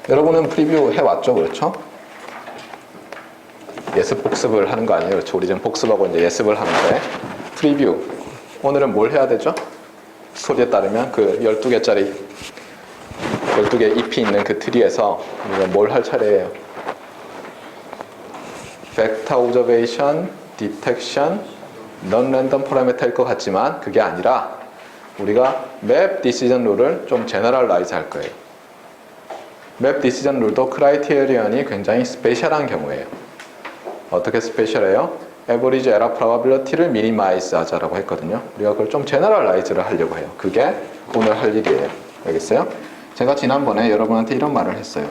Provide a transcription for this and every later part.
여러분은 프리뷰 해왔죠? 그렇죠? 예습 복습을 하는 거 아니에요? 그렇죠? 우리 지금 복습하고 이제 예습을 하는데, 프리뷰. 오늘은 뭘 해야 되죠? 소리에 따르면 그 12개짜리, 12개 잎이 있는 그 트리에서 우리가 뭘 할 차례예요? 벡터 오브저베이션, 디텍션, non random parameter일 것 같지만 그게 아니라 우리가 맵 디시전 룰을 좀 제너럴라이즈 할 거예요. 맵 디시전 룰도 크라이테리언이 굉장히 스페셜한 경우예요. 어떻게 스페셜해요? 에버리지 에러 프로바빌리티를 미니마이즈 하자라고 했거든요. 우리가 그걸 좀 제너럴라이즈를 하려고 해요. 그게 오늘 할 일이에요. 알겠어요? 제가 지난번에 여러분한테 이런 말을 했어요.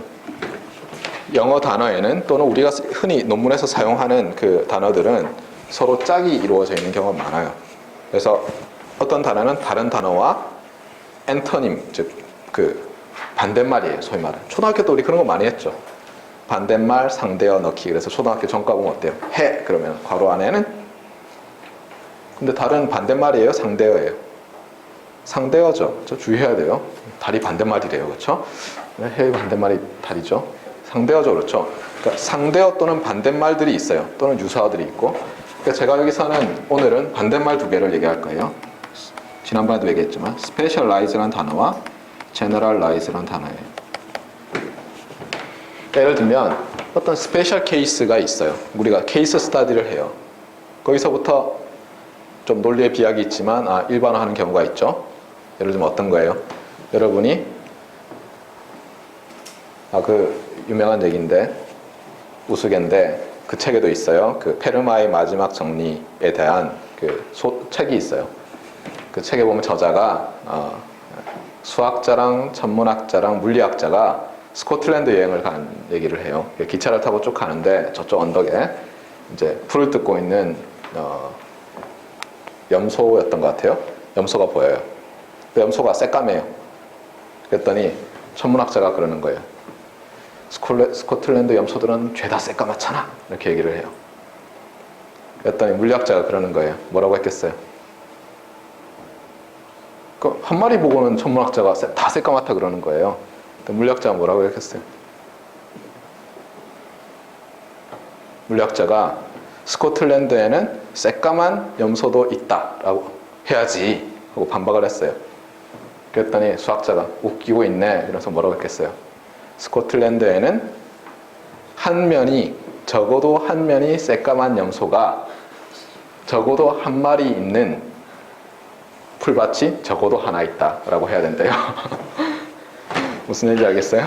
영어 단어에는 또는 우리가 흔히 논문에서 사용하는 그 단어들은 서로 짝이 이루어져 있는 경우가 많아요. 그래서 어떤 단어는 다른 단어와 엔터님, 즉 그 반대말이에요. 소위 말하는. 초등학교 때 우리 그런 거 많이 했죠. 반대말 상대어 넣기. 그래서 초등학교 전과봉 어때요? 해 그러면 괄호 안에는, 근데 다른 반대말이에요? 상대어예요? 상대어죠. 저 주의해야 돼요. 달이 반대말이래요. 그렇죠? 해의 반대말이 달이죠. 상대어죠. 그렇죠? 그러니까 상대어 또는 반대말들이 있어요. 또는 유사어들이 있고. 그러니까 제가 여기서는 오늘은 반대말 두 개를 얘기할 거예요. 지난번에도 얘기했지만 specialize라는 단어와 generalize라는 단어예요. 예를 들면 어떤 스페셜 케이스가 있어요. 우리가 케이스 스터디를 해요. 거기서부터 좀 논리의 비약이 있지만 일반화하는 경우가 있죠. 예를 들면 어떤 거예요? 여러분이 그 유명한 얘기인데 우스개인데 그 책에도 있어요. 그 페르마의 마지막 정리에 대한 그 책이 있어요. 그 책에 보면 저자가 수학자랑 천문학자랑 물리학자가 스코틀랜드 여행을 간 얘기를 해요. 기차를 타고 쭉 가는데 저쪽 언덕에 이제 풀을 뜯고 있는 염소였던 것 같아요. 염소가 보여요. 그 염소가 새까매요. 그랬더니 천문학자가 그러는 거예요. 스코틀랜드 염소들은 죄다 새까맣잖아. 이렇게 얘기를 해요. 그랬더니 물리학자가 그러는 거예요. 뭐라고 했겠어요? 그 한 마리 보고는 천문학자가 다 새까맣다 그러는 거예요. 물리학자가 뭐라고 했겠어요? 물리학자가 스코틀랜드에는 새까만 염소도 있다라고 해야지 하고 반박을 했어요. 그랬더니 수학자가 웃기고 있네. 그래서 뭐라고 했겠어요? 스코틀랜드에는 적어도 한 면이 새까만 염소가 적어도 한 마리 있는 풀밭이 적어도 하나 있다라고 해야 된대요. 무슨 얘기인지 알겠어요?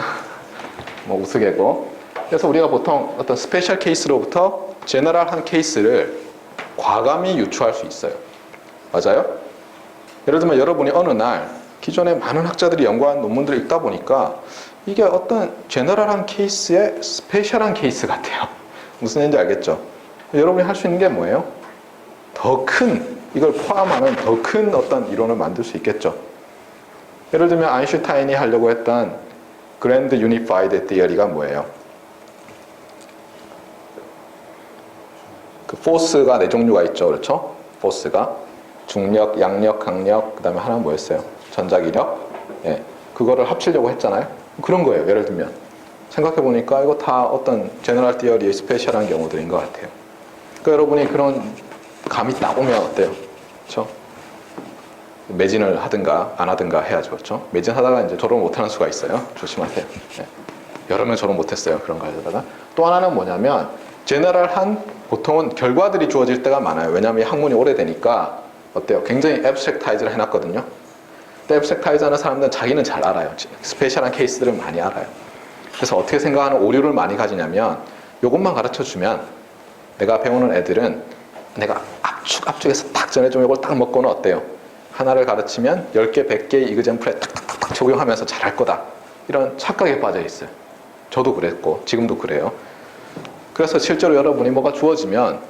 뭐 우스개고. 그래서 우리가 보통 어떤 스페셜 케이스로부터 제너럴한 케이스를 과감히 유추할 수 있어요. 맞아요? 예를 들면 여러분이 어느 날 기존에 많은 학자들이 연구한 논문들을 읽다 보니까 이게 어떤 제너럴한 케이스의 스페셜한 케이스 같아요. 무슨 얘기인지 알겠죠? 여러분이 할 수 있는 게 뭐예요? 이걸 포함하는 더 큰 어떤 이론을 만들 수 있겠죠. 예를 들면 아인슈타인이 하려고 했던 그랜드 유니파이드 티어리가 뭐예요? 그 포스가 4종류가 있죠. 그렇죠? 포스가 중력, 양력, 강력, 그 다음에 하나는 뭐였어요? 전자기력. 예, 그거를 합치려고 했잖아요. 그런 거예요. 예를 들면 생각해보니까 이거 다 어떤 제너럴 티어리의 스페셜한 경우들인 것 같아요. 그러니까 여러분이 그런 감이 딱 오면 어때요? 그렇죠? 매진을 하든가 안 하든가 해야죠. 그렇죠? 매진하다가 이제 졸업 못하는 수가 있어요. 조심하세요. 네. 여러 명 졸업 못했어요. 그런 거 하다가. 또 하나는 뭐냐면 제너럴한 보통은 결과들이 주어질 때가 많아요. 왜냐하면 이 학문이 오래되니까 어때요? 굉장히 앱스트랙타이즈를 해놨거든요. 근데 앱스트랙타이즈 하는 사람들은 자기는 잘 알아요. 스페셜한 케이스들을 많이 알아요. 그래서 어떻게 생각하는 오류를 많이 가지냐면 이것만 가르쳐주면 내가 배우는 애들은 내가 압축에서 딱 전해주면 이걸 딱 먹고는 어때요? 하나를 가르치면 10개, 100개의 이그젠플에 탁탁탁 적용하면서 잘할 거다. 이런 착각에 빠져 있어요. 저도 그랬고 지금도 그래요. 그래서 실제로 여러분이 뭐가 주어지면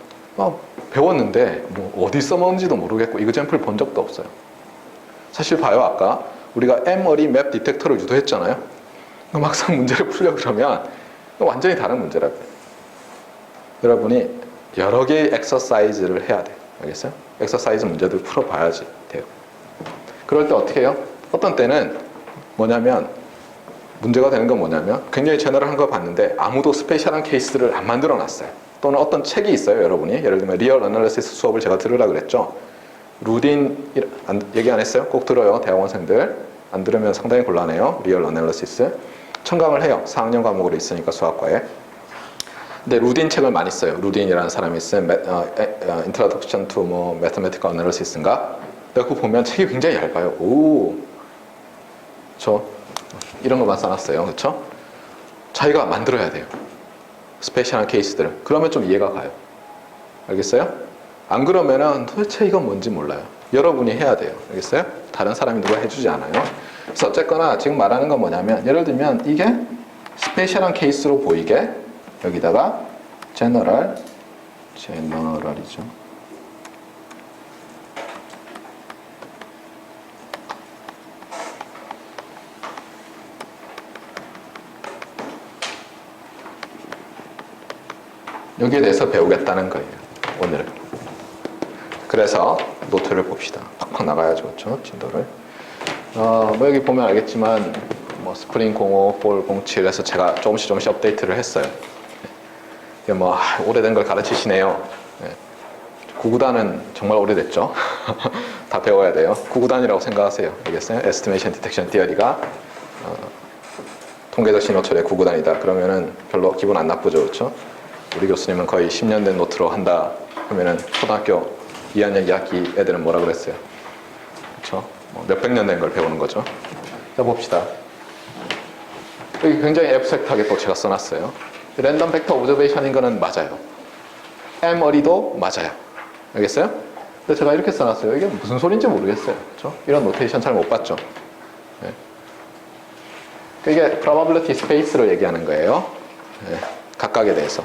배웠는데 뭐 어디 써먹는지도 모르겠고 이그젠플 본 적도 없어요. 사실 봐요. 아까 우리가 에머리 맵 디텍터를 유도했잖아요. 막상 문제를 풀려고 그러면 완전히 다른 문제라고요. 여러분이 여러 개의 엑서사이즈를 해야 돼요. 알겠어요? 엑서사이즈 문제들 풀어봐야지 돼요. 그럴 때 어떻게 해요? 어떤 때는 뭐냐면 문제가 되는 건 뭐냐면 굉장히 제너럴한 거 봤는데 아무도 스페셜한 케이스를 안 만들어 놨어요. 또는 어떤 책이 있어요, 여러분이. 예를 들면 리얼 어널리시스 수업을 제가 들으라 그랬죠. 루딘 얘기 안 했어요? 꼭 들어요, 대학원생들. 안 들으면 상당히 곤란해요. 리얼 어널리시스 첨강을 해요. 4학년 과목으로 있으니까 수학과에. 근데 루딘 책을 많이 써요. 루딘이라는 사람이 쓴 Introduction to 뭐 Mathematical Analysis인가? 그거 보면 책이 굉장히 얇아요. 저 이런 것만 써놨어요. 그렇죠? 자기가 만들어야 돼요. 스페셜한 케이스들을. 그러면 좀 이해가 가요. 알겠어요? 안 그러면은 도대체 이건 뭔지 몰라요. 여러분이 해야 돼요. 알겠어요? 다른 사람이 누가 해주지 않아요. 그래서 어쨌거나 지금 말하는 건 뭐냐면 예를 들면 이게 스페셜한 케이스로 보이게 여기다가 제너럴이죠. 여기에 대해서 배우겠다는 거예요, 오늘. 그래서 노트를 봅시다. 팍팍 나가야죠, 그렇죠? 진도를. 뭐 여기 보면 알겠지만 뭐 스프링 05, 폴 07에서 제가 조금씩 업데이트를 했어요. 이게 뭐 오래된 걸 가르치시네요. 구구단은 정말 오래됐죠. 다 배워야 돼요. 구구단이라고 생각하세요. 알겠어요? Estimation Detection Theory가 통계적 신호처리의 구구단이다. 그러면은 별로 기분 안 나쁘죠, 그렇죠? 우리 교수님은 거의 10년 된 노트로 한다 하면은 초등학교 2학년 2학기 애들은 뭐라 그랬어요? 그렇죠? 뭐 몇백 년 된 걸 배우는 거죠. 자, 봅시다. 여기 굉장히 앱스트랙트하게 또 제가 써놨어요. 랜덤 벡터 오브저베이션인 거는 맞아요. 에머리도 맞아요. 알겠어요? 근데 제가 이렇게 써놨어요. 이게 무슨 소리인지 모르겠어요. 그렇죠? 이런 노테이션 잘 못 봤죠? 네. 이게 probability space로 얘기하는 거예요. 네. 각각에 대해서.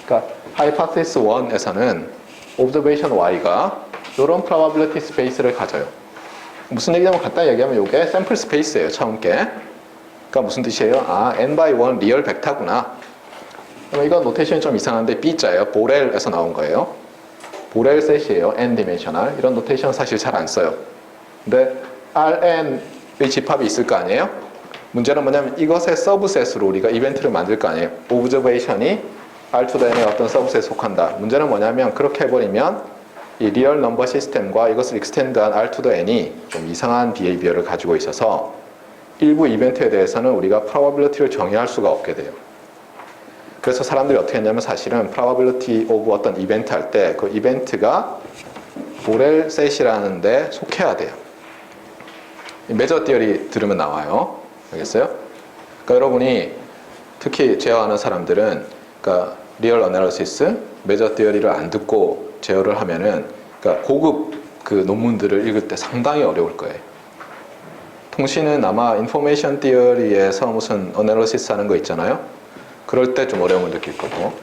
그러니까 hypothesis 1에서는 observation y가 이런 probability space를 가져요. 무슨 얘기냐면 간단히 얘기하면 이게 sample space예요, 처음 게. 그러니까 무슨 뜻이에요? 아, n by 1 리얼 벡터구나. 그럼 이건 노테이션이 좀 이상한데 B자예요. 보렐에서 나온 거예요. 보렐 셋이에요. n 디멘셔널. 이런 노테이션 사실 잘 안 써요. 근데 Rn의 집합이 있을 거 아니에요? 문제는 뭐냐면 이것의 서브셋으로 우리가 이벤트를 만들 거 아니에요. observation이 R2-n의 어떤 서브셋에 속한다. 문제는 뭐냐면 그렇게 해버리면 이 리얼 넘버 시스템과 이것을 익스텐드한 R2-n이 좀 이상한 비헤이비어를 가지고 있어서 일부 이벤트에 대해서는 우리가 probability를 정의할 수가 없게 돼요. 그래서 사람들이 어떻게 했냐면 사실은 probability of 어떤 이벤트 할 때 그 이벤트가 보렐 셋이라는 데 속해야 돼요. 메저 티어리 들으면 나와요. 알겠어요? 그러니까 여러분이 특히 제어하는 사람들은 그러니까 리얼 어널리시스, 메저 티어리를 안 듣고 제어를 하면은 그러니까 고급 그 논문들을 읽을 때 상당히 어려울 거예요. 통신은 아마 인포메이션 티어리에서 무슨 어널리시스 하는 거 있잖아요. 그럴 때 좀 어려움을 느낄 거고.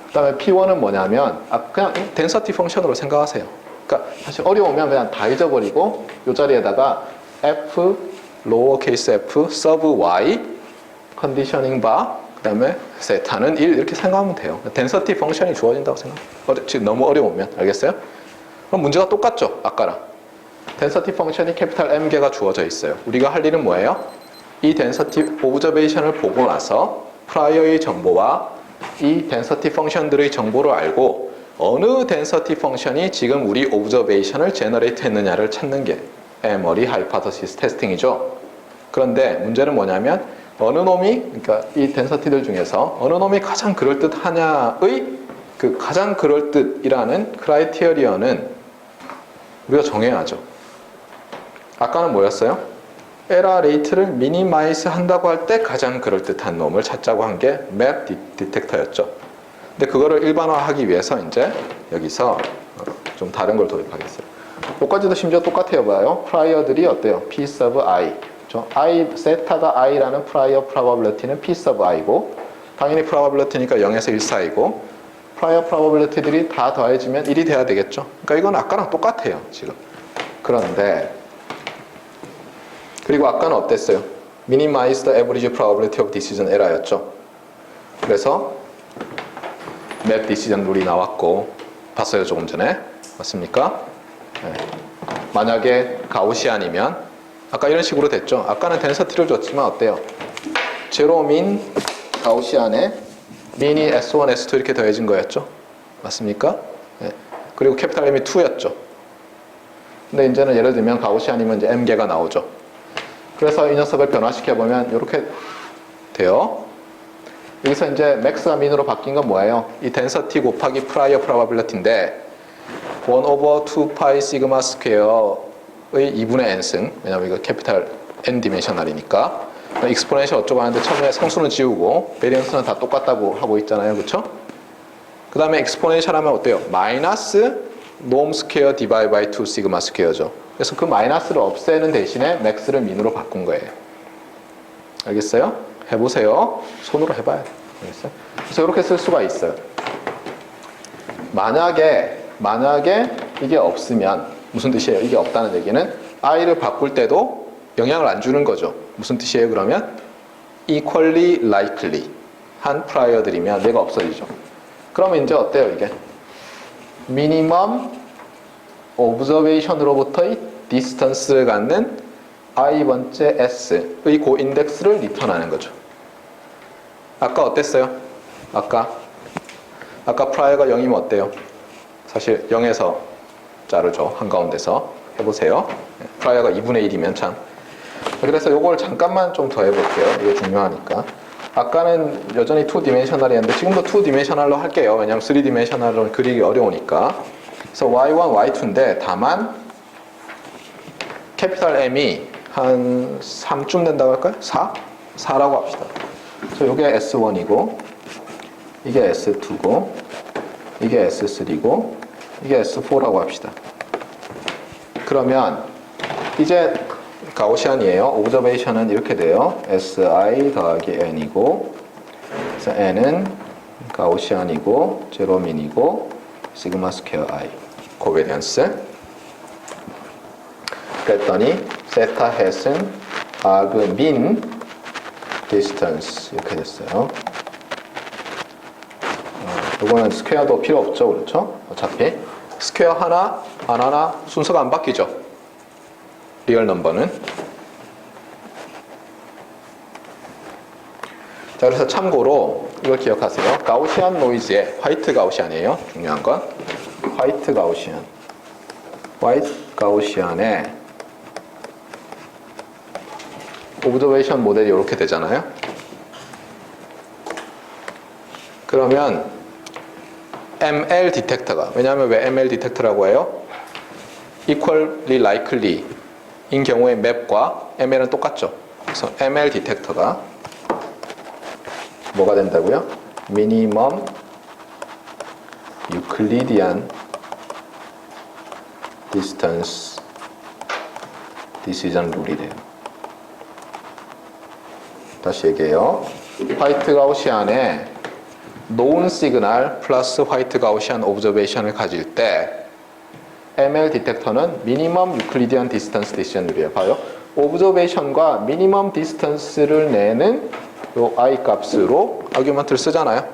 그 다음에 P1은 뭐냐면 그냥 density 펑션으로 생각하세요. 그러니까 사실 어려우면 그냥 다 잊어버리고 이 자리에다가 F, lowercase f, sub y, conditioning bar, 그 다음에 세타는 1 이렇게 생각하면 돼요. density 펑션이 주어진다고 생각해요. 지금 너무 어려우면. 알겠어요? 그럼 문제가 똑같죠? 아까랑. density 펑션이 캐피탈 M개가 주어져 있어요. 우리가 할 일은 뭐예요? 이 density observation을 보고 나서 prior의 정보와 이 density 펑션들의 정보를 알고 어느 density 펑션이 지금 우리 observation을 generate 했느냐를 찾는 게 에머리 하이포테시스 테스팅이죠. 그런데 문제는 뭐냐면 어느 놈이 그러니까 이 density들 중에서 어느 놈이 가장 그럴듯하냐의 그 가장 그럴듯이라는 크라이테리언은 우리가 정해야죠. 아까는 뭐였어요? 에러 레이트를 미니마이즈 한다고 할 때 가장 그럴듯한 놈을 찾자고 한 게 맵 디텍터였죠. 근데 그거를 일반화하기 위해서 이제 여기서 좀 다른 걸 도입하겠어요. 여기까지도 심지어 똑같아요. 봐요. 프라이어들이 어때요? P sub i. I, 세타가 i라는 프라이어 probability는 P sub i고 당연히 probability니까 0에서 1 사이고 프라이어 probability들이 다 더해지면 1이 돼야 되겠죠. 그러니까 이건 아까랑 똑같아요. 지금. 그런데 그리고 아까는 어땠어요? Minimize the average probability of decision error였죠. 그래서 map decision 룰이 나왔고 봤어요 조금 전에 맞습니까? 네. 만약에 가우시안이면 아까 이런 식으로 됐죠. 아까는 덴서티를 줬지만 어때요? 제로민 가우시안에 민이 S1, S2 이렇게 더해진 거였죠. 맞습니까? 네. 그리고 캐피탈 M이 2였죠. 근데 이제는 예를 들면 가우시안이면 이제 M개가 나오죠. 그래서 이 녀석을 변화시켜보면 이렇게 돼요. 여기서 이제 맥스가 민으로 바뀐 건 뭐예요? 이 덴서티 곱하기 프라이어 프로바빌리티인데 1 over 2파이 시그마 스퀘어의 2분의 n승, 왜냐면 이거 캐피탈 n 디멘셔널이니까 익스포넨셜 어쩌고 하는데 처음에 상수는 지우고 베리언스는 다 똑같다고 하고 있잖아요. 그렇죠? 그 다음에 익스포넨셜 하면 어때요? 마이너스 놈 스퀘어 디바이 바이 2 시그마 스퀘어죠. 그래서 그 마이너스를 없애는 대신에 맥스를 민으로 바꾼 거예요. 알겠어요? 해보세요. 손으로 해봐요. 알겠어요? 그래서 이렇게 쓸 수가 있어요. 만약에 이게 없으면 무슨 뜻이에요? 이게 없다는 얘기는 i를 바꿀 때도 영향을 안 주는 거죠. 무슨 뜻이에요? 그러면 equally likely 한 프라이어들이면 얘가 없어지죠. 그러면 이제 어때요? 이게 minimum observation으로부터의 distance를 갖는 i번째 s의 그 인덱스를 리턴하는 거죠. 아까 어땠어요? 아까 프라이어가 0이면 어때요? 사실 0에서 자르죠. 한가운데서 해보세요. 프라이어가 2분의 1이면 참. 그래서 요걸 잠깐만 좀 더 해볼게요. 이게 중요하니까. 아까는 여전히 2디멘셔널이었는데 지금도 2디멘셔널로 할게요. 왜냐하면 3디멘셔널은 그리기 어려우니까. 그래서 y1, y2인데 다만 캐피탈 M이 한 3쯤 된다고 할까요? 4? 4라고 합시다. 그래서 이게 S1이고 이게 S2고 이게 S3고 이게 S4라고 합시다. 그러면 이제 가우시안이에요. 오브저베이션은 이렇게 돼요. Si 더하기 n이고 그래서 n은 가우시안이고 제로민이고 시그마 스퀘어 i 코베리언스. 그랬더니 세타 햇은 아그 민 디스턴스 이렇게 됐어요. 이거는 스퀘어도 필요 없죠. 그렇죠? 어차피 스퀘어 하나 안 하나 순서가 안 바뀌죠. 리얼 넘버는. 자, 그래서 참고로 이걸 기억하세요. 가우시안 노이즈에 화이트 가우시안이에요. 중요한 건 화이트 가우시안에 오브저베이션 모델이 이렇게 되잖아요. 그러면 ML 디텍터가, 왜냐하면 왜 ML 디텍터라고 해요? equally likely 인 경우에 맵과 ML은 똑같죠. 그래서 ML 디텍터가 뭐가 된다고요? Minimum Euclidean Distance Decision 룰이 돼요. 다시 얘기해요. 화이트 가우시안에 known 시그널 플러스 화이트 가우시안 오브저베이션을 가질 때 ML 디텍터는 미니멈 유클리디안 디스턴스 디시전율이에요. 봐요. 오브저베이션과 미니멈 디스턴스를 내는 요 i 값으로 아규먼트를 쓰잖아요.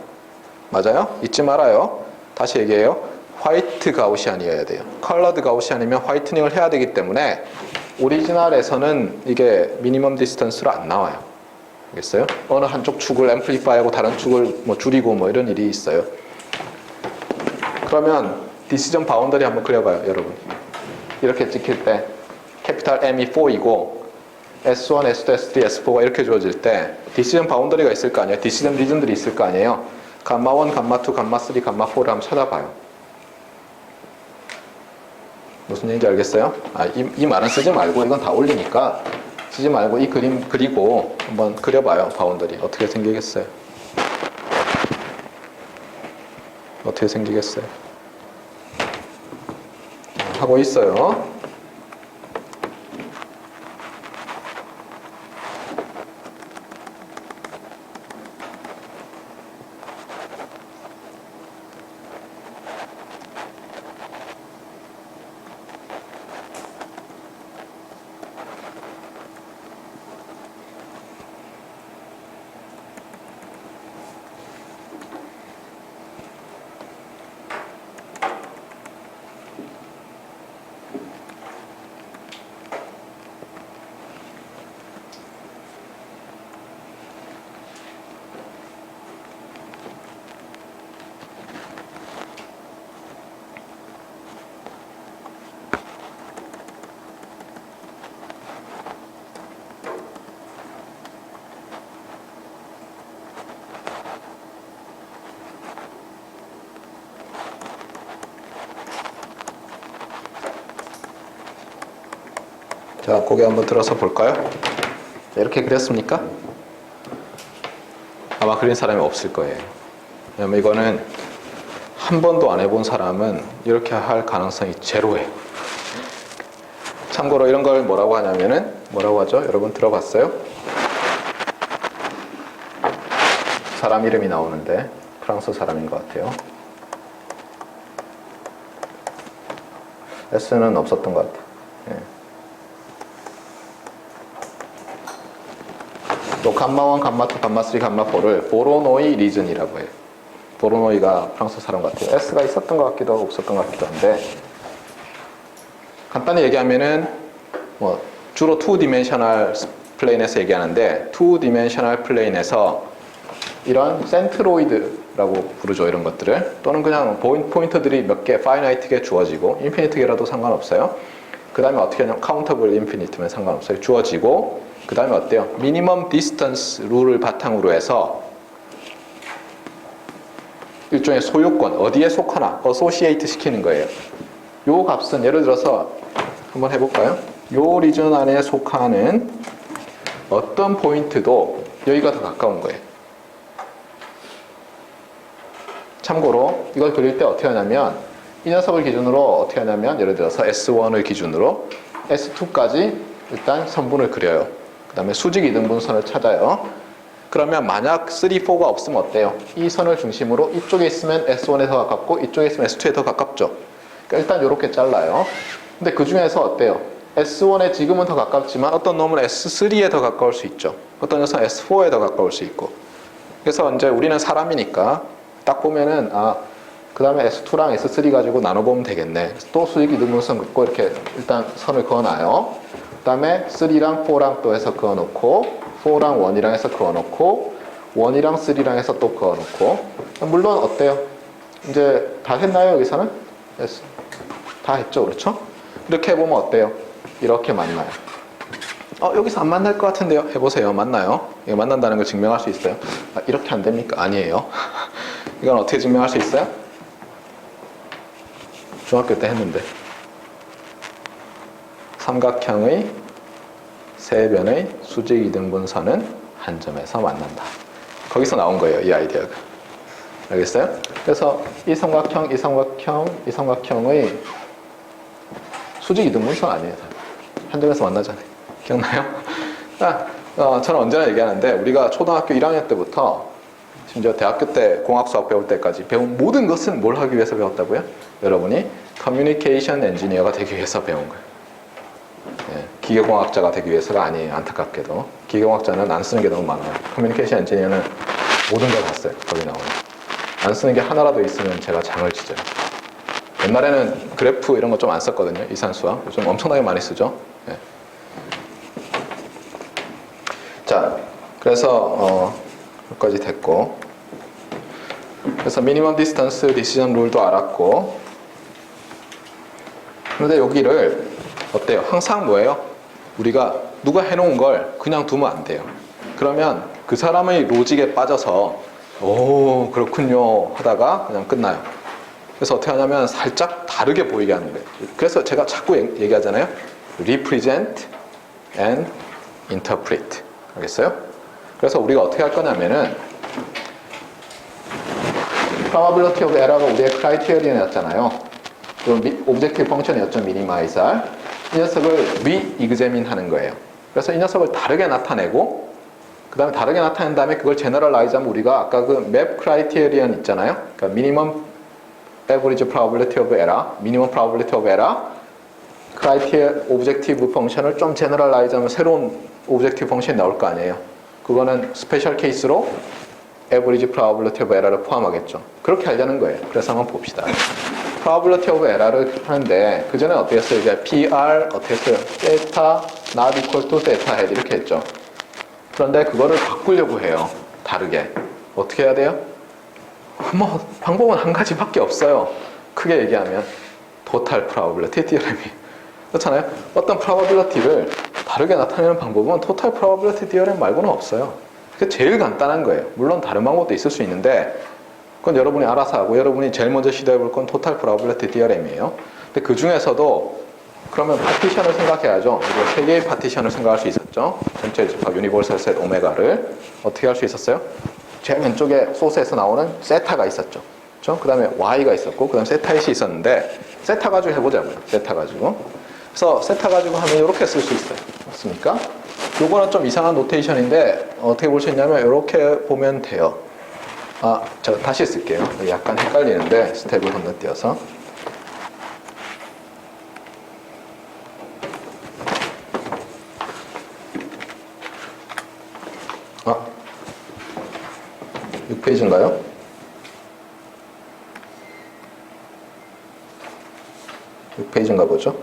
맞아요? 잊지 말아요. 다시 얘기해요. 화이트 가우시안이어야 돼요. 컬러드 가우시안이면 화이트닝을 해야 되기 때문에 오리지널에서는 이게 미니멈 디스턴스로 안 나와요. 알겠어요? 어느 한쪽 축을 앰플리파이하고 다른 축을 뭐 줄이고 뭐 이런 일이 있어요. 그러면 디시전 바운더리 한번 그려봐요, 여러분. 이렇게 찍힐 때 캐피탈 M이 4이고 S1, S2, S3, S4가 이렇게 주어질 때 디시전 바운더리가 있을 거 아니에요. 디시전 리전들이 있을 거 아니에요. 감마 1, 감마 2, 감마 3, 감마 4를 한번 찾아봐요. 무슨 얘기인지 알겠어요? 이 말은 쓰지 말고 이건 다 올리니까 쓰지 말고 이 그림 그리고 한번 그려봐요. 바운더리 어떻게 생기겠어요? 어떻게 생기겠어요? 하고 있어요. 자, 고개 한번 들어서 볼까요? 이렇게 그렸습니까? 아마 그린 사람이 없을 거예요. 왜냐면 이거는 한 번도 안 해본 사람은 이렇게 할 가능성이 제로예요. 참고로 이런 걸 뭐라고 하냐면은 뭐라고 하죠? 여러분 들어봤어요? 사람 이름이 나오는데 프랑스 사람인 것 같아요. S는 없었던 것 같아요. 예. 또 감마 1, 감마 2, 감마 3, 감마 4를 보로노이 리즌이라고 해요. 보로노이가 프랑스 사람 같아요. S가 있었던 것 같기도 하고 없었던 것 같기도 한데 간단히 얘기하면은 뭐 주로 2디멘셔널 플레인에서 얘기하는데 2디멘셔널 플레인에서 이런 센트로이드라고 부르죠. 이런 것들을 또는 그냥 포인터들이 몇 개 파이나이트게 주어지고 인피니트게라도 상관없어요. 그 다음에 어떻게 하냐면 카운터블 인피니트면 상관없어요. 주어지고 그 다음에 어때요? 미니멈 디스턴스 룰을 바탕으로 해서 일종의 소유권, 어디에 속하나 어소시에이트 시키는 거예요. 요 값은 예를 들어서 한번 해볼까요? 요 리전 안에 속하는 어떤 포인트도 여기가 더 가까운 거예요. 참고로 이걸 그릴 때 어떻게 하냐면 이 녀석을 기준으로 어떻게 하냐면 예를 들어서 S1을 기준으로 S2까지 일단 선분을 그려요. 그 다음에 수직 이등분선을 찾아요. 그러면 만약 3, 4가 없으면 어때요? 이 선을 중심으로 이쪽에 있으면 S1에 더 가깝고 이쪽에 있으면 S2에 더 가깝죠. 그러니까 일단 이렇게 잘라요. 근데 그 중에서 어때요? S1에 지금은 더 가깝지만 어떤 놈은 S3에 더 가까울 수 있죠. 어떤 녀석은 S4에 더 가까울 수 있고. 그래서 이제 우리는 사람이니까 딱 보면은 그 다음에 S2랑 S3 가지고 나눠보면 되겠네. 또 수직 이등분선 긋고 이렇게 일단 선을 그어놔요. 그 다음에 3랑 4랑 또 해서 그어놓고 4랑 1이랑 해서 그어놓고 1이랑 3랑 해서 또 그어놓고 물론 어때요? 이제 다 했나요 여기서는? 다 했죠 그렇죠? 이렇게 해보면 어때요? 이렇게 만나요. 여기서 안 만날 것 같은데요? 해보세요. 만나요? 이거 만난다는 걸 증명할 수 있어요? 이렇게 안 됩니까? 아니에요. 이건 어떻게 증명할 수 있어요? 중학교 때 했는데 삼각형의 세 변의 수직 이등분선은 한 점에서 만난다. 거기서 나온 거예요. 이 아이디어가. 알겠어요? 그래서 이 삼각형, 이 삼각형, 이 삼각형의 수직 이등분선 아니에요. 한 점에서 만나잖아요. 기억나요? 저는 언제나 얘기하는데 우리가 초등학교 1학년 때부터 심지어 대학교 때 공학 수학 배울 때까지 배운 모든 것은 뭘 하기 위해서 배웠다고요? 여러분이 커뮤니케이션 엔지니어가 되기 위해서 배운 거예요. 예, 기계공학자가 되기 위해서가 아니에요. 안타깝게도. 기계공학자는 안 쓰는 게 너무 많아요. 커뮤니케이션 엔지니어는 모든 걸 다 써요. 거기 나오는. 안 쓰는 게 하나라도 있으면 제가 장을 찢어요. 옛날에는 그래프 이런 거 좀 안 썼거든요. 이산수학. 요즘 엄청나게 많이 쓰죠. 예. 자, 그래서 여기까지 됐고, 그래서 미니멈 디스턴스 디시전 룰도 알았고, 그런데 여기를 어때요? 항상 뭐예요? 우리가 누가 해놓은 걸 그냥 두면 안 돼요. 그러면 그 사람의 로직에 빠져서 오 그렇군요 하다가 그냥 끝나요. 그래서 어떻게 하냐면 살짝 다르게 보이게 하는 거예요. 그래서 제가 자꾸 얘기하잖아요. represent and interpret. 알겠어요? 그래서 우리가 어떻게 할 거냐면은 probability of error가 우리의 크라이테리언이었잖아요. 그 오브젝티브 펑션이었죠. 미니마이저. 이 녀석을 re-examine 하는 거예요. 그래서 이 녀석을 다르게 나타내고 그 다음에 다르게 나타낸 다음에 그걸 제너럴라이즈 하면 우리가 아까 그 맵 크라이테리언 있잖아요. 그러니까 minimum average probability of error, minimum probability of error 크라이테리언 오브젝티브 펑션을 좀 제너럴라이즈 하면 새로운 오브젝티브 펑션이 나올 거 아니에요. 그거는 스페셜 케이스로 average probability of error를 포함하겠죠. 그렇게 하려는 거예요. 그래서 한번 봅시다. probability of error를 하는데 그 전에 어떻게 했어요? 이제 PR 어떻게 했어요? theta not equal to theta head 이렇게 했죠. 그런데 그거를 바꾸려고 해요. 다르게. 어떻게 해야 돼요? 뭐 방법은 한 가지밖에 없어요. 크게 얘기하면 total probability theorem이 그렇잖아요. 어떤 probability를 다르게 나타내는 방법은 total probability theorem 말고는 없어요. 그게 제일 간단한 거예요. 물론 다른 방법도 있을 수 있는데 그건 여러분이 알아서 하고 여러분이 제일 먼저 시도해 볼 건 total probability theorem이에요. 근데 그 중에서도 그러면 파티션을 생각해야죠. 우리가 세 개의 파티션을 생각할 수 있었죠. 전체 집합 유니버설 셋 오메가를 어떻게 할 수 있었어요? 제일 왼쪽에 소스에서 나오는 세타가 있었죠. 그렇죠? 그 다음에 y가 있었고, 그 다음에 세타잇이 있었는데, 세타 가지고 해보자고요. 세타 가지고. 그래서 세타 가지고 하면 이렇게 쓸 수 있어요. 맞습니까? 요거는 좀 이상한 노테이션인데, 어떻게 볼 수 있냐면, 이렇게 보면 돼요. 제가 다시 쓸게요. 약간 헷갈리는데, 스텝을 건너뛰어서. 아, 6페이지인가요? 6페이지인가 보죠?